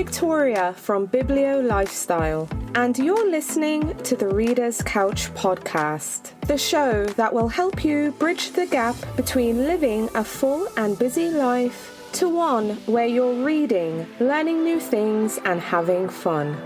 Victoria from Biblio Lifestyle, and you're listening to the Reader's Couch podcast, the show that will help you bridge the gap between living a full and busy life to one where you're reading, learning new things, and having fun.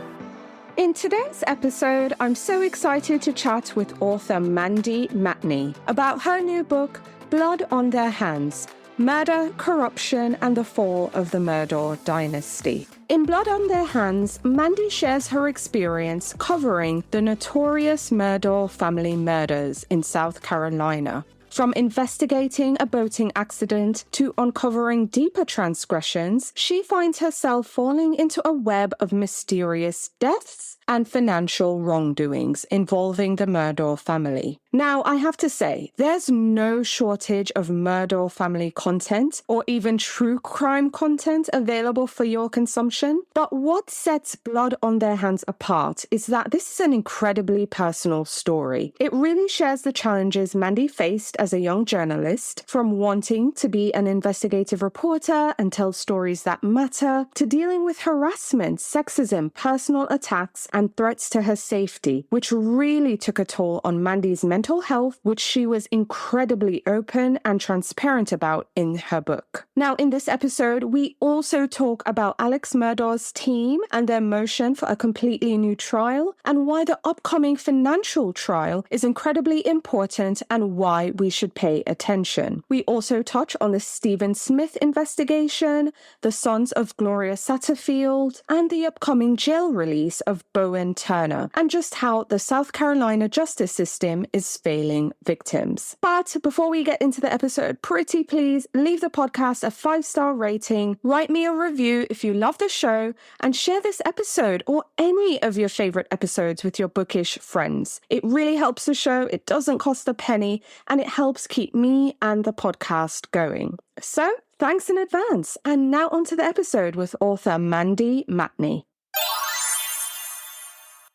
In today's episode, I'm so excited to chat with author Mandy Matney about her new book, Blood on Their Hands: Murder, Corruption, and the Fall of the Murdaugh Dynasty. In Blood on Their Hands, Mandy shares her experience covering the notorious Murdaugh family murders in South Carolina. From investigating a boating accident to uncovering deeper transgressions, she finds herself falling into a web of mysterious deaths and financial wrongdoings involving the Murdaugh family. Now, I have to say, there's no shortage of Murdaugh family content or even true crime content available for your consumption. But what sets Blood on Their Hands apart is that this is an incredibly personal story. It really shares the challenges Mandy faced as a young journalist, from wanting to be an investigative reporter and tell stories that matter, to dealing with harassment, sexism, personal attacks, and threats to her safety, which really took a toll on Mandy's mental health, which she was incredibly open and transparent about in her book. Now, in this episode, we also talk about Alex Murdaugh's team and their motion for a completely new trial, and why the upcoming financial trial is incredibly important and why we should pay attention. We also touch on the Stephen Smith investigation, the sons of Gloria Satterfield, and the upcoming jail release of Bowen Turner, and just how the South Carolina justice system is failing victims. But before we get into the episode, pretty please leave the podcast a 5-star rating, write me a review if you love the show, and share this episode or any of your favorite episodes with your bookish friends. It really helps the show, it doesn't cost a penny, and it helps keep me and the podcast going. So, thanks in advance. And now onto the episode with author Mandy Matney.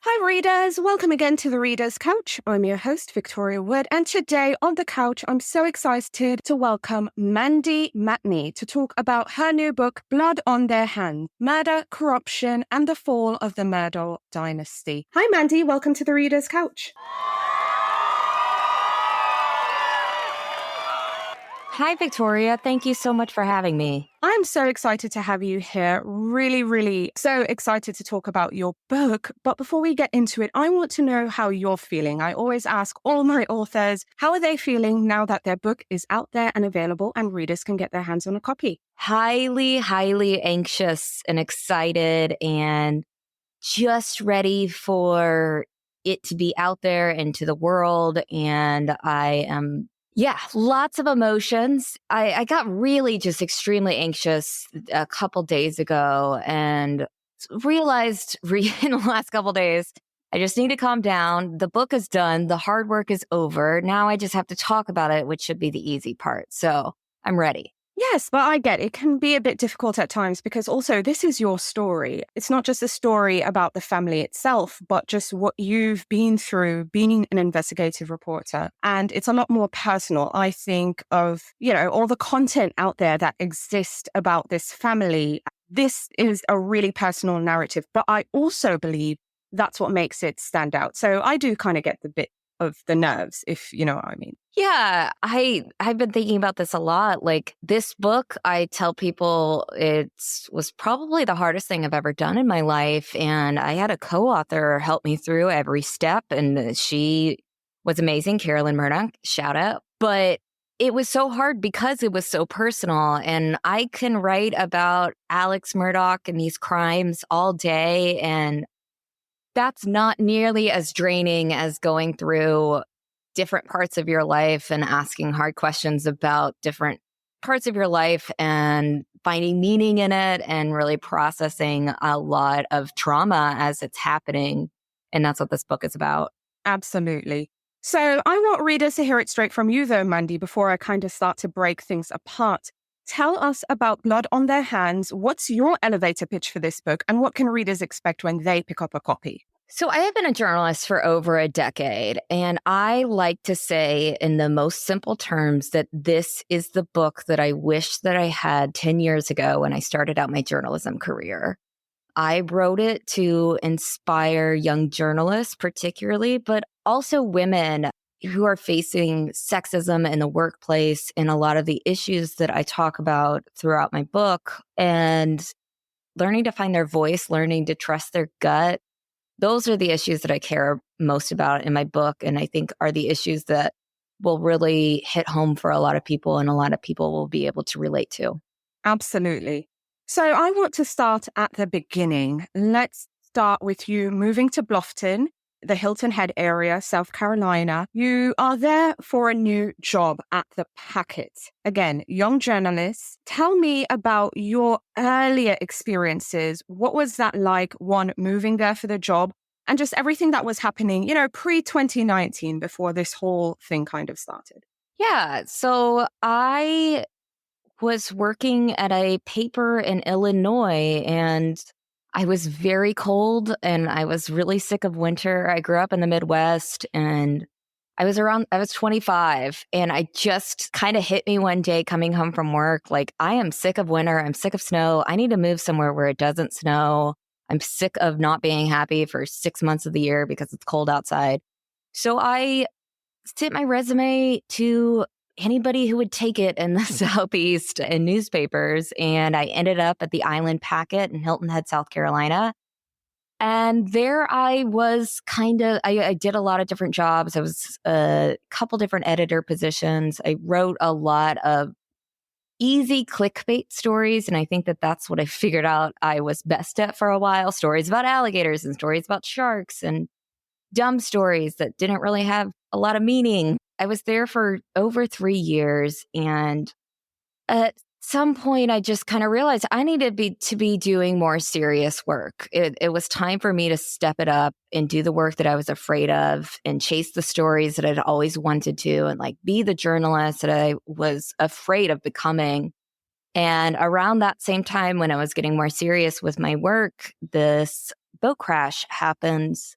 Hi readers, welcome again to the Reader's Couch. I'm your host, Victoria Wood, and today on the couch, I'm so excited to welcome Mandy Matney to talk about her new book, Blood on Their Hands: Murder, Corruption, and the Fall of the Murdaugh Dynasty. Hi Mandy, welcome to the Reader's Couch. Hi, Victoria. Thank you so much for having me. I'm so excited to have you here. Really so excited to talk about your book. But before we get into it, I want to know how you're feeling. I always ask all my authors, how are they feeling now that their book is out there and available and readers can get their hands on a copy? Highly anxious and excited and just ready for it to be out there into the world. And I am lots of emotions. I got really just extremely anxious a couple days ago and realized in the last couple days, I just need to calm down. The book is done. The hard work is over. Now I just have to talk about it, which should be the easy part. So I'm ready. Yes, but I get it can be a bit difficult at times because also this is your story. It's not just a story about the family itself, but just what you've been through being an investigative reporter. And it's a lot more personal. I think of, all the content out there that exists about this family. This is a really personal narrative, but I also believe that's what makes it stand out. So I do kind of get the bit of the nerves, if you know what I mean. Yeah, I've been thinking about this a lot. Like this book, I tell people it was probably the hardest thing I've ever done in my life. And I had a co-author help me through every step. And she was amazing, Carolyn Murdaugh, shout out. But it was so hard because it was so personal. And I can write about Alex Murdaugh and these crimes all day. And that's not nearly as draining as going through different parts of your life and asking hard questions about different parts of your life and finding meaning in it and really processing a lot of trauma as it's happening. And that's what this book is about. Absolutely. So I want readers to hear it straight from you though, Mandy, before I kind of start to break things apart. Tell us about Blood on Their Hands. What's your elevator pitch for this book and what can readers expect when they pick up a copy? So I have been a journalist for over a decade, and I like to say in the most simple terms that this is the book that I wish that I had 10 years ago when I started out my journalism career. I wrote it to inspire young journalists, particularly, but also women who are facing sexism in the workplace and a lot of the issues that I talk about throughout my book, and learning to find their voice, learning to trust their gut. Those are the issues that I care most about in my book. And I think are the issues that will really hit home for a lot of people and a lot of people will be able to relate to. Absolutely. So I want to start at the beginning. Let's start with you moving to Bluffton, the Hilton Head area, South Carolina. You are there for a new job at the Packet. Again, young journalist. Tell me about your earlier experiences. What was that like, one, moving there for the job and just everything that was happening, pre-2019 before this whole thing kind of started? Yeah. So I was working at a paper in Illinois and I was very cold and I was really sick of winter. I grew up in the Midwest and I was 25 and I just kind of hit me one day coming home from work. Like, I am sick of winter. I'm sick of snow. I need to move somewhere where it doesn't snow. I'm sick of not being happy for 6 months of the year because it's cold outside. So I sent my resume to anybody who would take it in the Southeast in newspapers. And I ended up at the Island Packet in Hilton Head, South Carolina. And there I was I did a lot of different jobs. I was a couple different editor positions. I wrote a lot of easy clickbait stories. And I think that that's what I figured out I was best at for a while. Stories about alligators and stories about sharks and dumb stories that didn't really have a lot of meaning. I was there for over 3 years. And at some point, I just kind of realized I needed to be doing more serious work. It was time for me to step it up and do the work that I was afraid of and chase the stories that I'd always wanted to and like be the journalist that I was afraid of becoming. And around that same time, when I was getting more serious with my work, this boat crash happens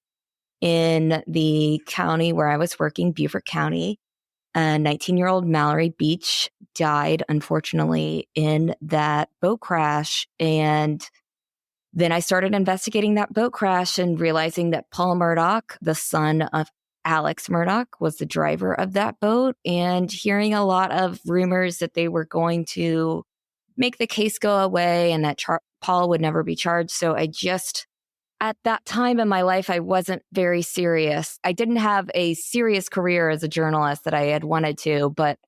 in the county where I was working, Beaufort County. A 19-year-old Mallory Beach died, unfortunately, in that boat crash. And then I started investigating that boat crash and realizing that Paul Murdaugh, the son of Alex Murdaugh, was the driver of that boat, and hearing a lot of rumors that they were going to make the case go away and that Paul would never be charged. So at that time in my life, I wasn't very serious. I didn't have a serious career as a journalist that I had wanted to, but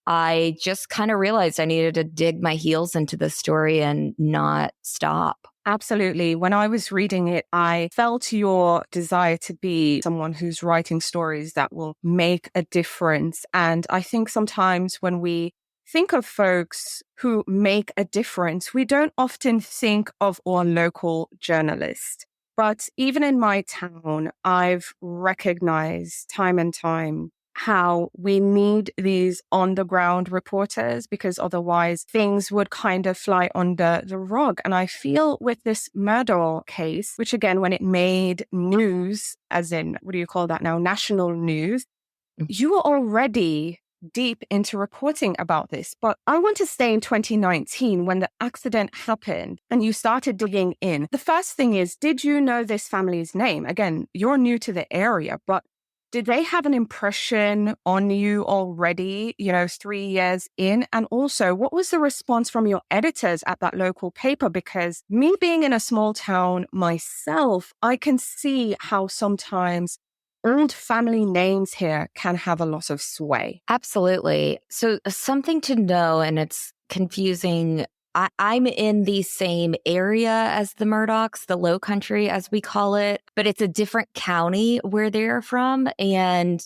I just kind of realized I needed to dig my heels into the story and not stop. Absolutely. When I was reading it, I felt your desire to be someone who's writing stories that will make a difference. And I think sometimes when we think of folks who make a difference, we don't often think of our local journalist. But even in my town, I've recognized time and time how we need these on-the-ground reporters because otherwise things would kind of fly under the rug. And I feel with this Murdaugh case, which again, when it made news, as in, what do you call that now? National news, you were already deep into reporting about this. But I want to stay in 2019 when the accident happened and you started digging in. The first thing is, did you know this family's name? Again, you're new to the area, but did they have an impression on you already, 3 years in? And also, what was the response from your editors at that local paper? Because me being in a small town myself, I can see how sometimes old family names here can have a lot of sway. Absolutely. So something to know, and it's confusing. I'm in the same area as the Murdaughs, the Low Country, as we call it, but it's a different county where they're from. And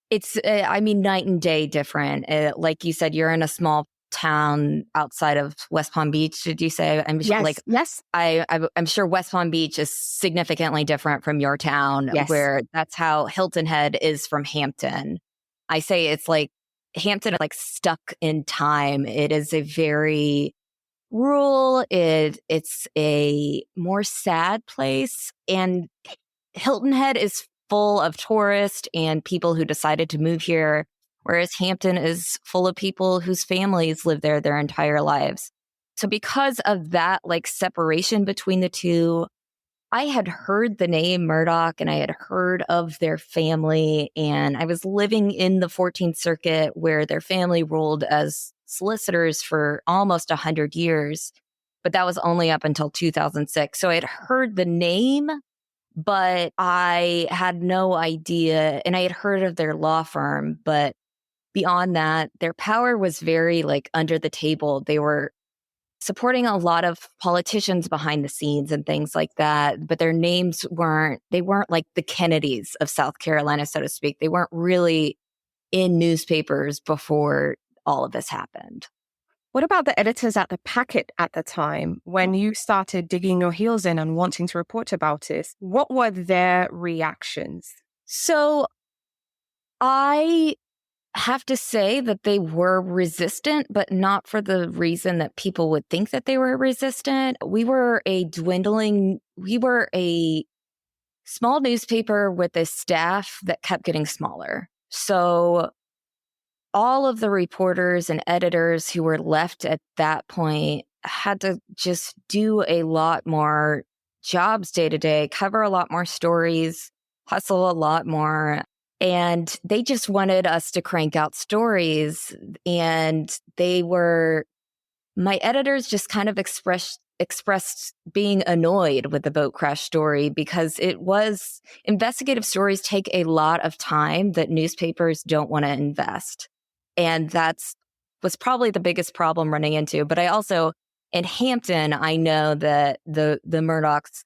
it's, night and day different. Like you said, you're in a small town outside of West Palm Beach. Did you say? Yes. I'm sure West Palm Beach is significantly different from your town, yes. Where that's how Hilton Head is from Hampton. I say it's like Hampton, like stuck in time. It is a very rural. It's a more sad place, and Hilton Head is full of tourists and people who decided to move here. Whereas Hampton is full of people whose families live there their entire lives. So because of that, like separation between the two, I had heard the name Murdaugh and I had heard of their family. And I was living in the 14th Circuit where their family ruled as solicitors for almost 100 years. But that was only up until 2006. So I had heard the name, but I had no idea. And I had heard of their law firm. But beyond that, their power was very like under the table. They were supporting a lot of politicians behind the scenes and things like that. But their names weren't like the Kennedys of South Carolina, so to speak. They weren't really in newspapers before all of this happened. What about the editors at the Packet at the time when you started digging your heels in and wanting to report about it? What were their reactions? So I have to say that they were resistant, but not for the reason that people would think that they were resistant. We were a small newspaper with a staff that kept getting smaller. So all of the reporters and editors who were left at that point had to just do a lot more jobs day to day, cover a lot more stories, hustle a lot more. And they just wanted us to crank out stories. And my editors just kind of expressed being annoyed with the boat crash story because investigative stories take a lot of time that newspapers don't want to invest. And was probably the biggest problem running into. But I also, in Hampton, I know that the Murdaughs,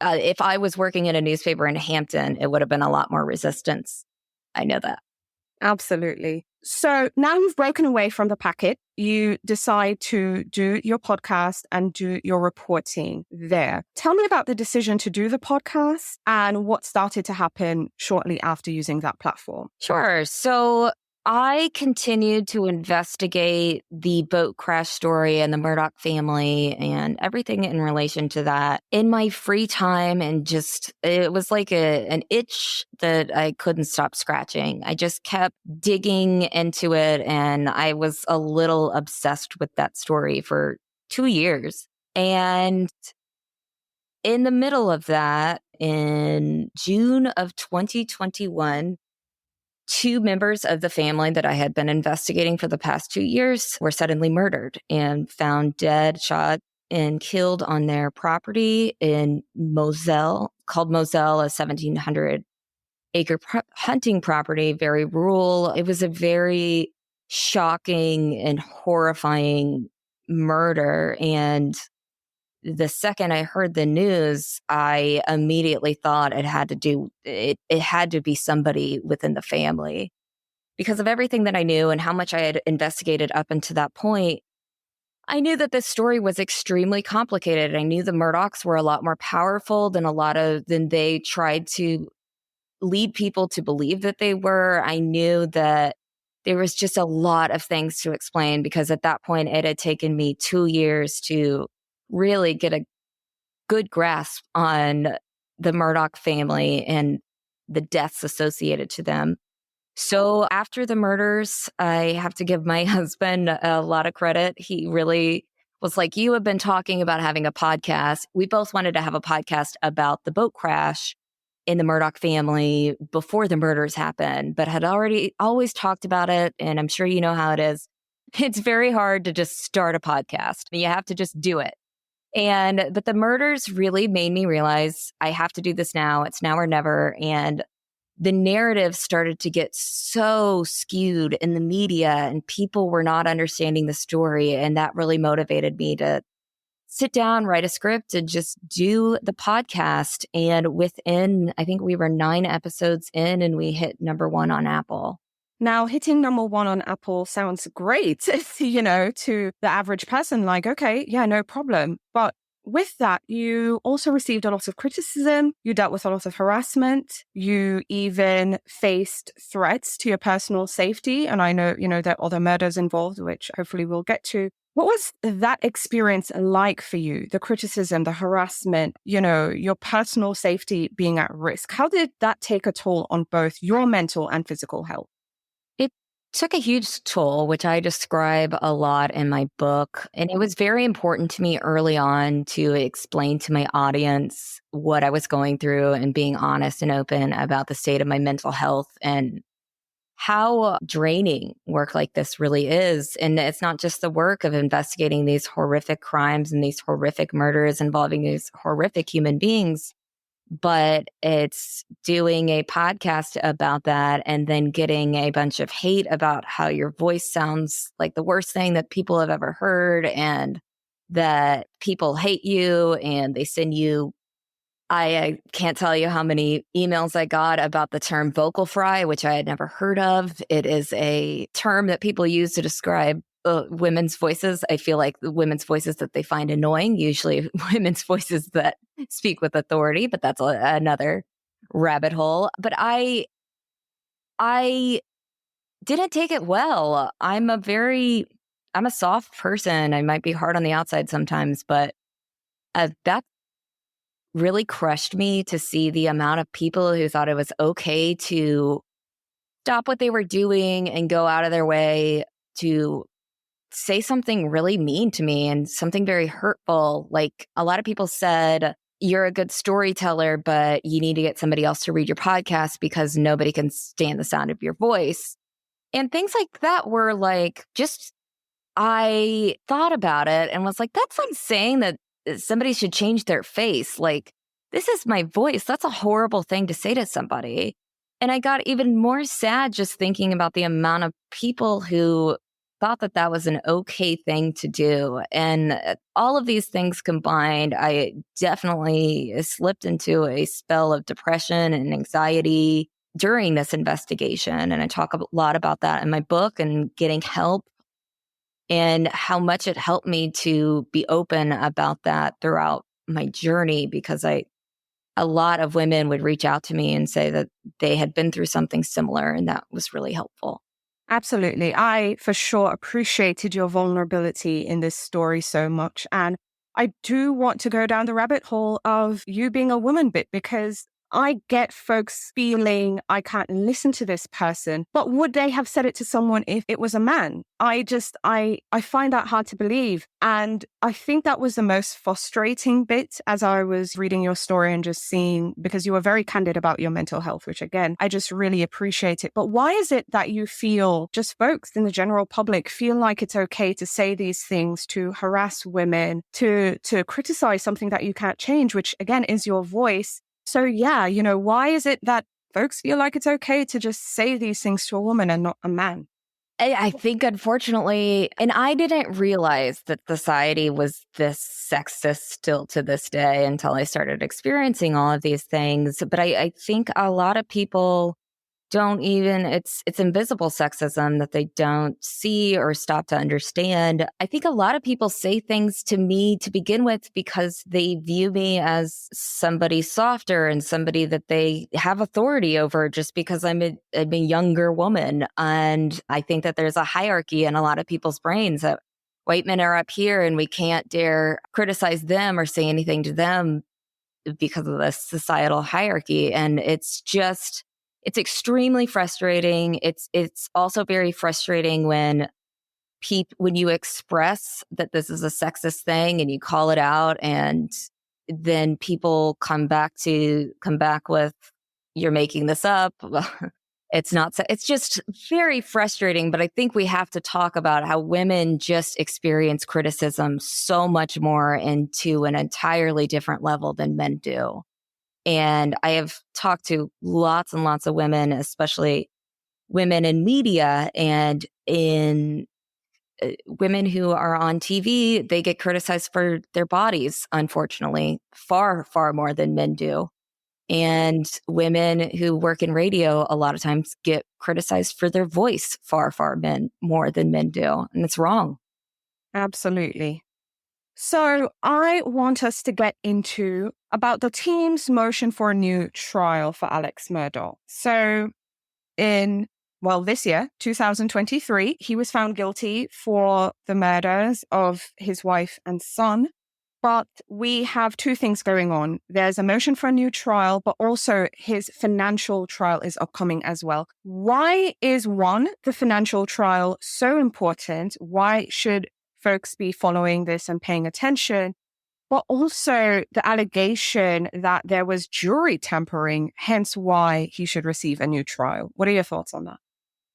if I was working in a newspaper in Hampton, it would have been a lot more resistance. I know that. Absolutely. So now you've broken away from the Packet, you decide to do your podcast and do your reporting there. Tell me about the decision to do the podcast and what started to happen shortly after using that platform. Sure. So I continued to investigate the boat crash story and the Murdaugh family and everything in relation to that in my free time. And it was like an itch that I couldn't stop scratching. I just kept digging into it. And I was a little obsessed with that story for 2 years. And in the middle of that, in June of 2021, 2 members of the family that I had been investigating for the past 2 years were suddenly murdered and found dead, shot, and killed on their property in Moselle, called Moselle, a 1,700-acre hunting property, very rural. It was a very shocking and horrifying murder. And the second I heard the news, I immediately thought it had to be somebody within the family. Because of everything that I knew and how much I had investigated up until that point, I knew that this story was extremely complicated. I knew the Murdaughs were a lot more powerful than they tried to lead people to believe that they were. I knew that there was just a lot of things to explain because at that point it had taken me 2 years to really get a good grasp on the Murdaugh family and the deaths associated to them. So after the murders, I have to give my husband a lot of credit. He really was like, you have been talking about having a podcast. We both wanted to have a podcast about the boat crash in the Murdaugh family before the murders happened, but had always talked about it. And I'm sure you know how it is. It's very hard to just start a podcast. You have to just do it. But the murders really made me realize I have to do this now. It's now or never. And the narrative started to get so skewed in the media and people were not understanding the story. And that really motivated me to sit down, write a script and just do the podcast. And I think we were 9 episodes in and we hit #1 on Apple. Now, hitting #1 on Apple sounds great, to the average person, like, okay, yeah, no problem. But with that, you also received a lot of criticism. You dealt with a lot of harassment. You even faced threats to your personal safety. And I know, there are other murders involved, which hopefully we'll get to. What was that experience like for you? The criticism, the harassment, your personal safety being at risk. How did that take a toll on both your mental and physical health? It took a huge toll, which I describe a lot in my book. And it was very important to me early on to explain to my audience what I was going through and being honest and open about the state of my mental health and how draining work like this really is. And it's not just the work of investigating these horrific crimes and these horrific murders involving these horrific human beings, but it's doing a podcast about that and then getting a bunch of hate about how your voice sounds like the worst thing that people have ever heard and that people hate you and they send you. I can't tell you how many emails I got about the term vocal fry, which I had never heard of. It is a term that people use to describe women's voices. I feel like the women's voices that they find annoying, usually women's voices that speak with authority, but that's another rabbit hole. But I didn't take it well. I'm a soft person. I might be hard on the outside sometimes, but that really crushed me to see the amount of people who thought it was okay to stop what they were doing and go out of their way to say something really mean to me and something very hurtful. Like a lot of people said, you're a good storyteller, but you need to get somebody else to read your podcast because nobody can stand the sound of your voice. And things like that were like, I thought about it and was like, that's like saying that somebody should change their face. Like, this is my voice. That's a horrible thing to say to somebody. And I got even more sad just thinking about the amount of people who thought that that was an okay thing to do. And all of these things combined, I definitely slipped into a spell of depression and anxiety during this investigation. And I talk a lot about that in my book and getting help and how much it helped me to be open about that throughout my journey, because a lot of women would reach out to me and say that they had been through something similar, and that was really helpful. Absolutely. I, for sure, appreciated your vulnerability in this story so much. And I do want to go down the rabbit hole of you being a woman bit, because I get folks feeling I can't listen to this person, but would they have said it to someone if it was a man? I find that hard to believe. And I think that was the most frustrating bit as I was reading your story and just seeing, because you were very candid about your mental health, which again, I just really appreciate it. But why is it that you feel, just folks in the general public feel like it's okay to say these things, to harass women, to criticize something that you can't change, which again is your voice? So yeah, why is it that folks feel like it's okay to just say these things to a woman and not a man? I think, unfortunately, and I didn't realize that society was this sexist still to this day until I started experiencing all of these things. But I think a lot of people don't even, it's invisible sexism that they don't see or stop to understand. I think a lot of people say things to me to begin with because they view me as somebody softer and somebody that they have authority over just because I'm a younger woman. And I think that there's a hierarchy in a lot of people's brains that white men are up here and we can't dare criticize them or say anything to them because of this societal hierarchy. And it's extremely frustrating. It's also very frustrating when you express that this is a sexist thing and you call it out, and then people come back with, you're making this up. It's not. It's just very frustrating. But I think we have to talk about how women just experience criticism so much more and to an entirely different level than men do. And I have talked to lots and lots of women, especially women in media and in women who are on TV. They get criticized for their bodies, unfortunately, far, far more than men do. And women who work in radio a lot of times get criticized for their voice far, far more than men do. And it's wrong. Absolutely. So I want us to get into about the team's motion for a new trial for Alex Murdaugh. So this year, 2023, he was found guilty for the murders of his wife and son. But we have two things going on. There's a motion for a new trial, but also his financial trial is upcoming as well. Why is the financial trial so important? Why should folks be following this and paying attention? But also the allegation that there was jury tampering, hence why he should receive a new trial. What are your thoughts on that?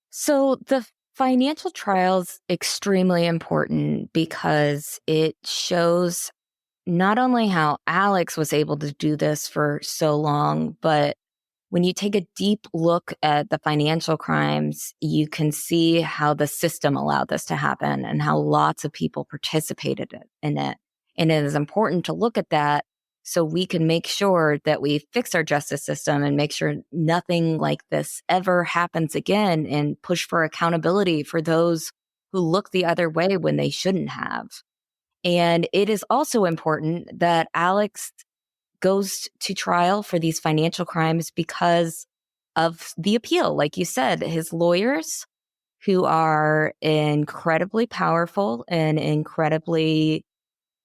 So the financial trial is extremely important because it shows not only how Alex was able to do this for so long, but when you take a deep look at the financial crimes, you can see how the system allowed this to happen and how lots of people participated in it. And it is important to look at that so we can make sure that we fix our justice system and make sure nothing like this ever happens again and push for accountability for those who look the other way when they shouldn't have. And it is also important that Alex goes to trial for these financial crimes because of the appeal. Like you said, his lawyers, who are incredibly powerful and incredibly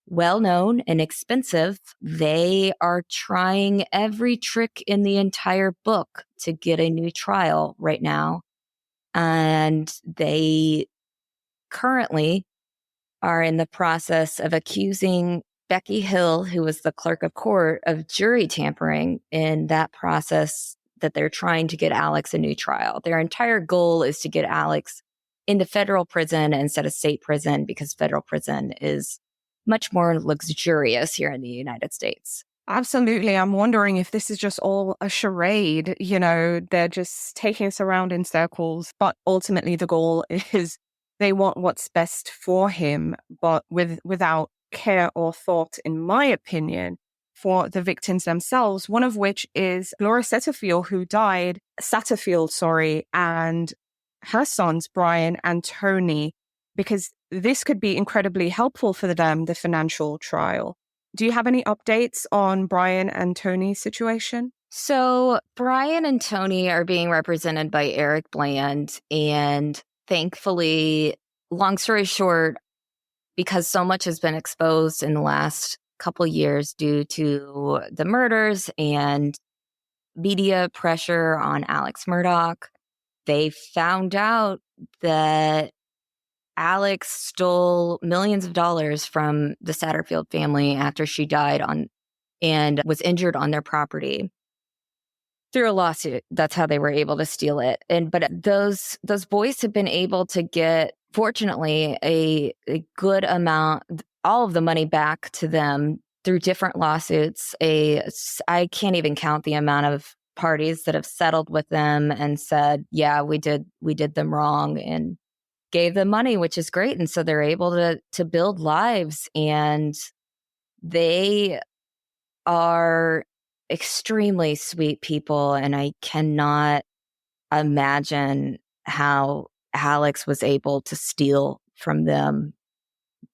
well-known and expensive, they are trying every trick in the entire book to get a new trial right now. And they currently are in the process of accusing Becky Hill, who was the clerk of court, of jury tampering in that process that they're trying to get Alex a new trial. Their entire goal is to get Alex into federal prison instead of state prison because federal prison is much more luxurious here in the United States. Absolutely. I'm wondering if this is just all a charade. They're just taking us around in circles, but ultimately the goal is they want what's best for him, but without care or thought, in my opinion, for the victims themselves, one of which is Gloria Satterfield, who died, and her sons, Brian and Tony, because this could be incredibly helpful for them, the financial trial. Do you have any updates on Brian and Tony's situation? So Brian and Tony are being represented by Eric Bland, and thankfully, long story short, because so much has been exposed in the last couple years due to the murders and media pressure on Alex Murdaugh, they found out that Alex stole millions of dollars from the Satterfield family after she died and was injured on their property through a lawsuit. That's how they were able to steal it. But those boys have been able to get, fortunately, a good amount, all of the money back to them through different lawsuits. I can't even count the amount of parties that have settled with them and said, yeah, we did them wrong, and gave them money, which is great. And so they're able to build lives, and they are extremely sweet people. And I cannot imagine how Alex was able to steal from them.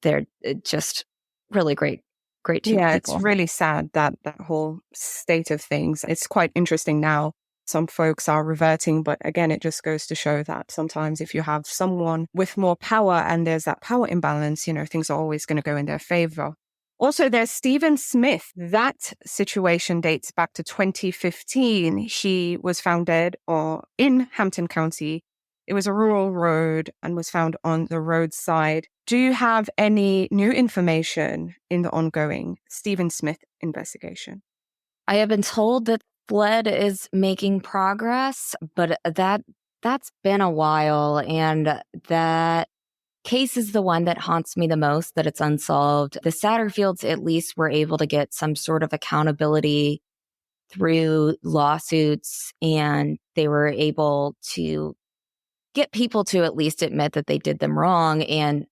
They're just really great two people. It's really sad, that whole state of things. It's quite interesting now. Some folks are reverting, but again, it just goes to show that sometimes if you have someone with more power and there's that power imbalance, things are always going to go in their favor. Also, there's Stephen Smith. That situation dates back to 2015. He was found dead in Hampton County. It was a rural road and was found on the roadside. Do you have any new information in the ongoing Stephen Smith investigation? I have been told that SLED is making progress, but that's been a while, and that case is the one that haunts me the most, that it's unsolved. The Satterfields at least were able to get some sort of accountability through lawsuits, and they were able to get people to at least admit that they did them wrong, and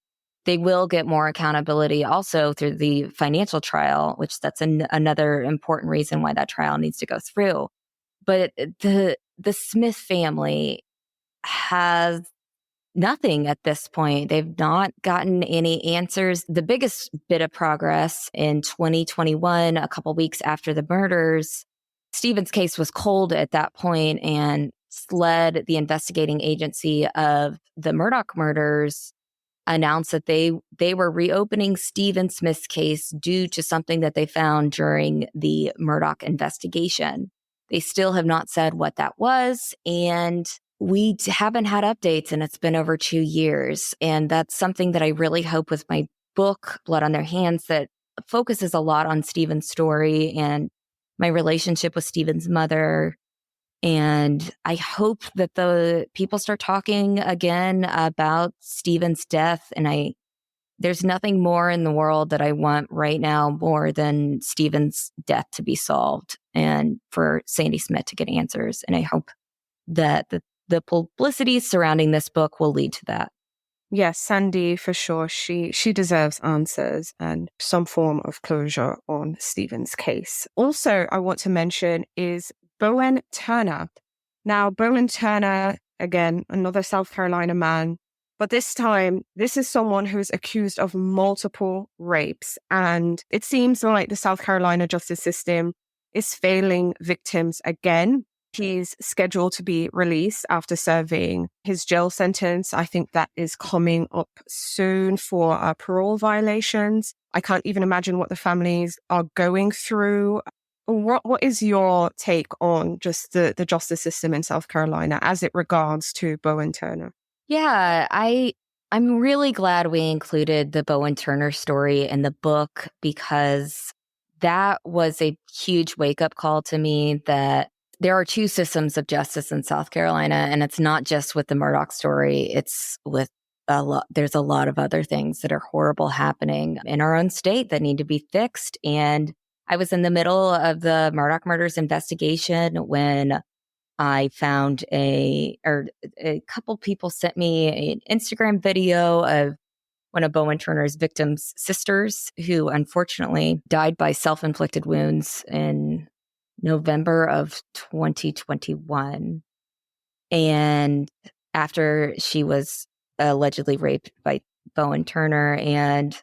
they will get more accountability also through the financial trial, which that's another important reason why that trial needs to go through. But the Smith family has nothing at this point. They've not gotten any answers. The biggest bit of progress in 2021, a couple weeks after the murders, Stephen's case was cold at that point, and SLED, the investigating agency of the Murdaugh murders, announced that they were reopening Stephen Smith's case due to something that they found during the Murdaugh investigation. They still have not said what that was, and we haven't had updates, and it's been over 2 years. And that's something that I really hope with my book, Blood on Their Hands, that focuses a lot on Stephen's story and my relationship with Stephen's mother. And I hope that the people start talking again about Stephen's death. And there's nothing more in the world that I want right now more than Stephen's death to be solved and for Sandy Smith to get answers. And I hope that the publicity surrounding this book will lead to that. Yes, Sandy, for sure. She deserves answers and some form of closure on Stephen's case. Also, I want to mention is Bowen Turner. Now, Bowen Turner, again, another South Carolina man, but this time, this is someone who's accused of multiple rapes. And it seems like the South Carolina justice system is failing victims again. He's scheduled to be released after serving his jail sentence. I think that is coming up soon for parole violations. I can't even imagine what the families are going through. What is your take on just the justice system in South Carolina as it regards to Bowen Turner? Yeah, I'm really glad we included the Bowen Turner story in the book, because that was a huge wake-up call to me that there are two systems of justice in South Carolina, and it's not just with the Murdaugh story. It's with there's a lot of other things that are horrible happening in our own state that need to be fixed. And I was in the middle of the Murdaugh murders investigation when I found a couple people sent me an Instagram video of one of Bowen Turner's victims' sisters, who unfortunately died by self-inflicted wounds in November of 2021. And after she was allegedly raped by Bowen Turner. And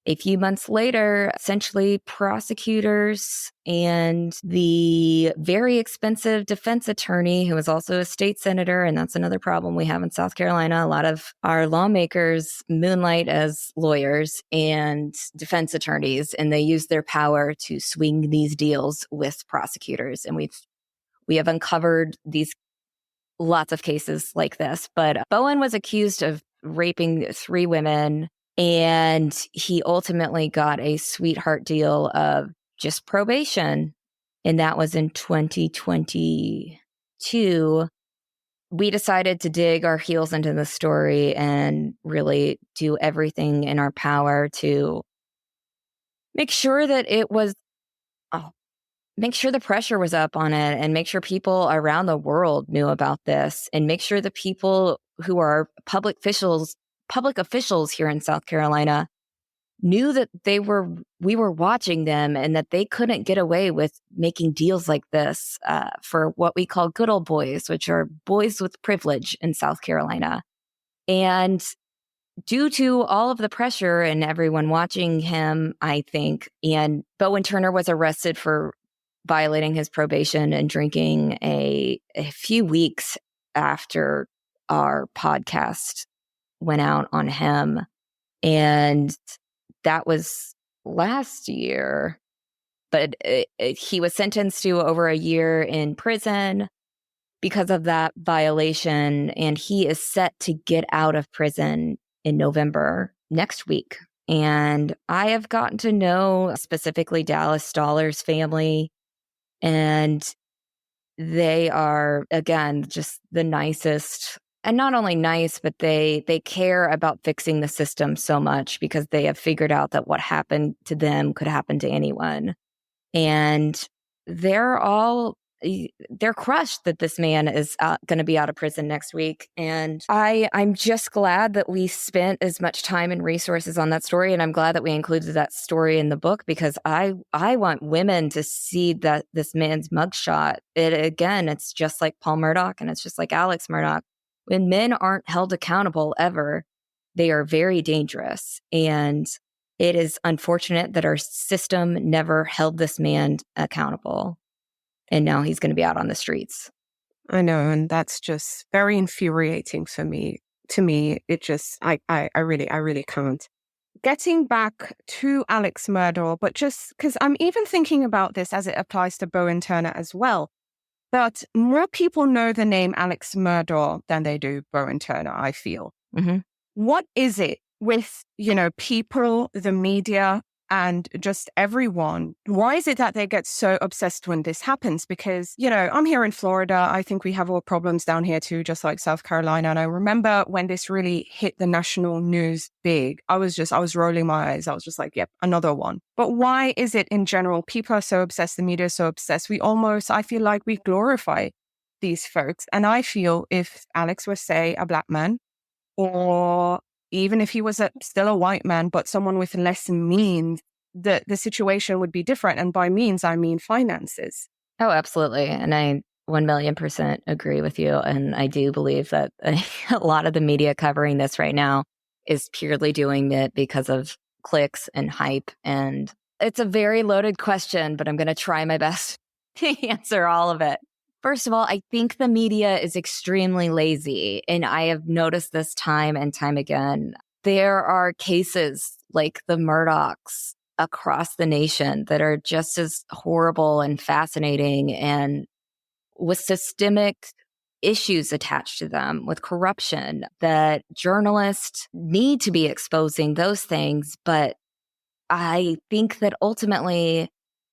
a few months later, essentially prosecutors and the very expensive defense attorney, who was also a state senator, and that's another problem we have in South Carolina. A lot of our lawmakers moonlight as lawyers and defense attorneys, and they use their power to swing these deals with prosecutors. And we have uncovered these lots of cases like this. But Bowen was accused of raping 3 women, and he ultimately got a sweetheart deal of just probation. And that was in 2022. We decided to dig our heels into the story and really do everything in our power to make sure that make sure the pressure was up on it, and make sure people around the world knew about this, and make sure the people who are public officials here in South Carolina knew that we were watching them, and that they couldn't get away with making deals like this for what we call good old boys, which are boys with privilege in South Carolina. And due to all of the pressure and everyone watching him, I think, and Bowen Turner was arrested for violating his probation and drinking a few weeks after our podcast went out on him. And that was last year. But he was sentenced to over a year in prison because of that violation. And he is set to get out of prison in November next week. And I have gotten to know specifically Dallas Stoller's family. And they are, again, just the nicest. And not only nice, but they care about fixing the system so much, because they have figured out that what happened to them could happen to anyone. And they're crushed that this man is going to be out of prison next week. And I'm just glad that we spent as much time and resources on that story. And I'm glad that we included that story in the book, because I want women to see that this man's mugshot. It's just like Paul Murdaugh, and it's just like Alex Murdaugh. When men aren't held accountable ever, they are very dangerous. And it is unfortunate that our system never held this man accountable. And now he's going to be out on the streets. I know, and that's just very infuriating for me to me, it just, I really can't. Getting back to Alex Murdaugh, but just because I'm even thinking about this as it applies to Bowen Turner as well. But more people know the name Alex Murdaugh than they do Bowen Turner, I feel. Mm-hmm. What is it with, people, the media, and just everyone? Why is it that they get so obsessed when this happens? Because, I'm here in Florida. I think we have all problems down here too, just like South Carolina. And I remember when this really hit the national news big, I was rolling my eyes. I was just like, yep, another one. But why is it in general? People are so obsessed. The media is so obsessed. I feel like we glorify these folks. And I feel if Alex was, say, a Black man, or even if he was still a white man, but someone with less means, the situation would be different. And by means, I mean finances. Oh, absolutely. And I 1,000,000% agree with you. And I do believe that a lot of the media covering this right now is purely doing it because of clicks and hype. And it's a very loaded question, but I'm going to try my best to answer all of it. First of all, I think the media is extremely lazy, and I have noticed this time and time again. There are cases like the Murdaughs across the nation that are just as horrible and fascinating, and with systemic issues attached to them, with corruption, that journalists need to be exposing those things. But I think that ultimately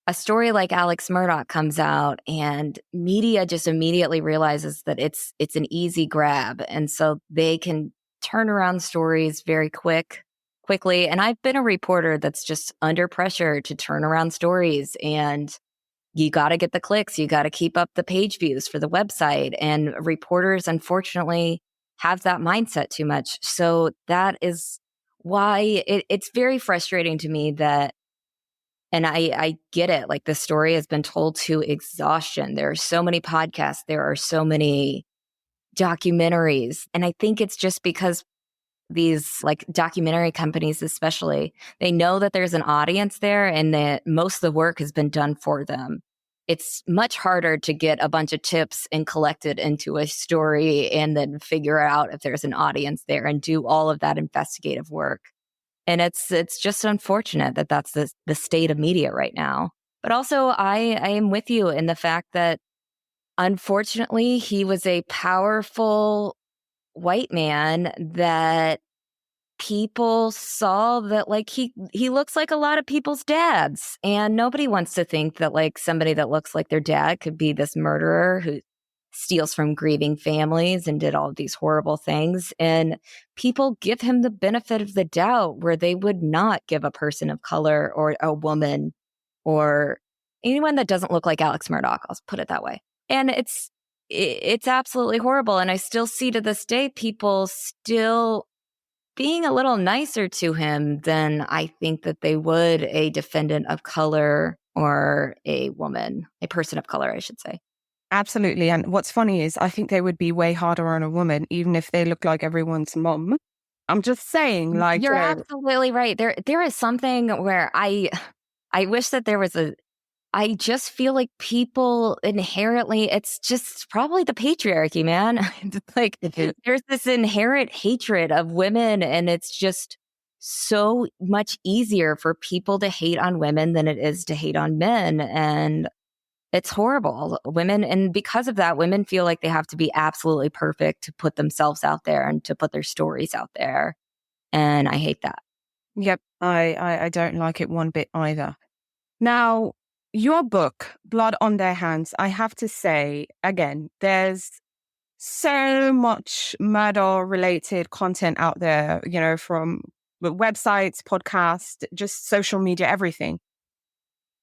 a story like Alex Murdaugh comes out and media just immediately realizes that it's an easy grab. And so they can turn around stories very quickly. And I've been a reporter that's just under pressure to turn around stories. And you got to get the clicks. You got to keep up the page views for the website. And reporters, unfortunately, have that mindset too much. So that is why it's very frustrating to me that, and I get it, like the story has been told to exhaustion. There are so many podcasts, there are so many documentaries. And I think it's just because these like documentary companies, especially, they know that there's an audience there and that most of the work has been done for them. It's much harder to get a bunch of tips and collect it into a story and then figure out if there's an audience there and do all of that investigative work. And it's just unfortunate that that's the state of media right now. But also, I am with you in the fact that, unfortunately, he was a powerful white man that people saw that, like, he looks like a lot of people's dads. And nobody wants to think that, like, somebody that looks like their dad could be this murderer who steals from grieving families and did all of these horrible things. And people give him the benefit of the doubt where they would not give a person of color or a woman or anyone that doesn't look like Alex Murdaugh. I'll put it that way. And it's absolutely horrible. And I still see to this day people still being a little nicer to him than I think that they would a defendant of color or a woman, a person of color, I should say. Absolutely. And what's funny is I think they would be way harder on a woman, even if they look like everyone's mom. I'm just saying, like, you're absolutely right. There is something where I wish that there was I just feel like people inherently, it's just probably the patriarchy, man. Like there's this inherent hatred of women, and it's just so much easier for people to hate on women than it is to hate on men. And it's horrible. Women, and because of that, women feel like they have to be absolutely perfect to put themselves out there and to put their stories out there. And I hate that. Yep, I don't like it one bit either. Now, your book, Blood on Their Hands, I have to say, again, there's so much murder-related content out there, from websites, podcasts, just social media, everything.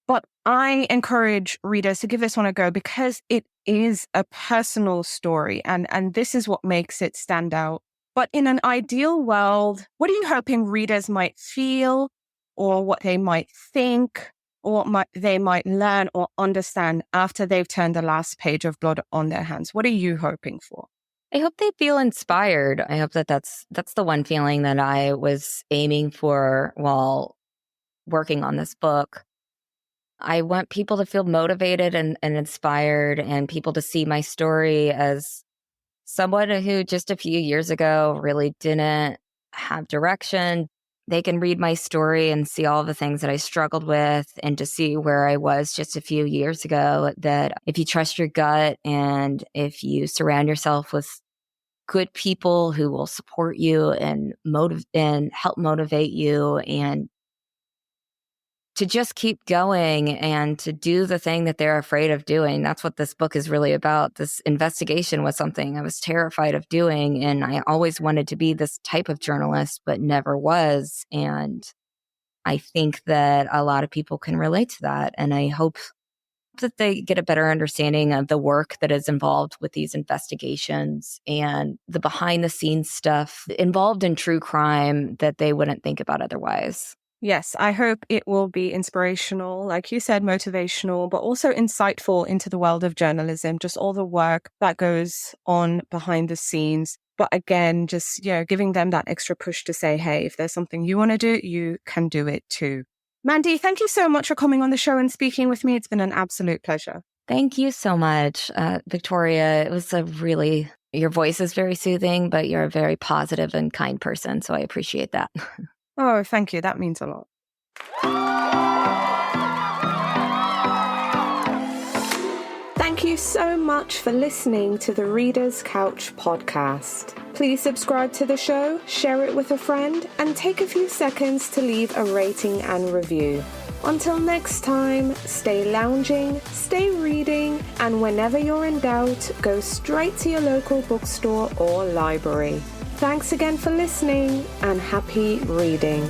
But I encourage readers to give this one a go because it is a personal story, and this is what makes it stand out. But in an ideal world, what are you hoping readers might feel, or what they might think, or what they might learn or understand after they've turned the last page of Blood on Their Hands? What are you hoping for? I hope they feel inspired. I hope that that's the one feeling that I was aiming for while working on this book. I want people to feel motivated and inspired, and people to see my story as someone who just a few years ago really didn't have direction, they can read my story and see all the things that I struggled with and to see where I was just a few years ago, that if you trust your gut and if you surround yourself with good people who will support you and help motivate you, and to just keep going and to do the thing that they're afraid of doing. That's what this book is really about. This investigation was something I was terrified of doing, and I always wanted to be this type of journalist, but never was. And I think that a lot of people can relate to that. And I hope that they get a better understanding of the work that is involved with these investigations and the behind the scenes stuff involved in true crime that they wouldn't think about otherwise. Yes, I hope it will be inspirational, like you said, motivational, but also insightful into the world of journalism, just all the work that goes on behind the scenes. But again, just, giving them that extra push to say, hey, if there's something you want to do, you can do it too. Mandy, thank you so much for coming on the show and speaking with me. It's been an absolute pleasure. Thank you so much, Victoria. It was your voice is very soothing, but you're a very positive and kind person. So I appreciate that. Oh, thank you. That means a lot. Thank you so much for listening to the Reader's Couch podcast. Please subscribe to the show, share it with a friend, and take a few seconds to leave a rating and review. Until next time, stay lounging, stay reading, and whenever you're in doubt, go straight to your local bookstore or library. Thanks again for listening, and happy reading.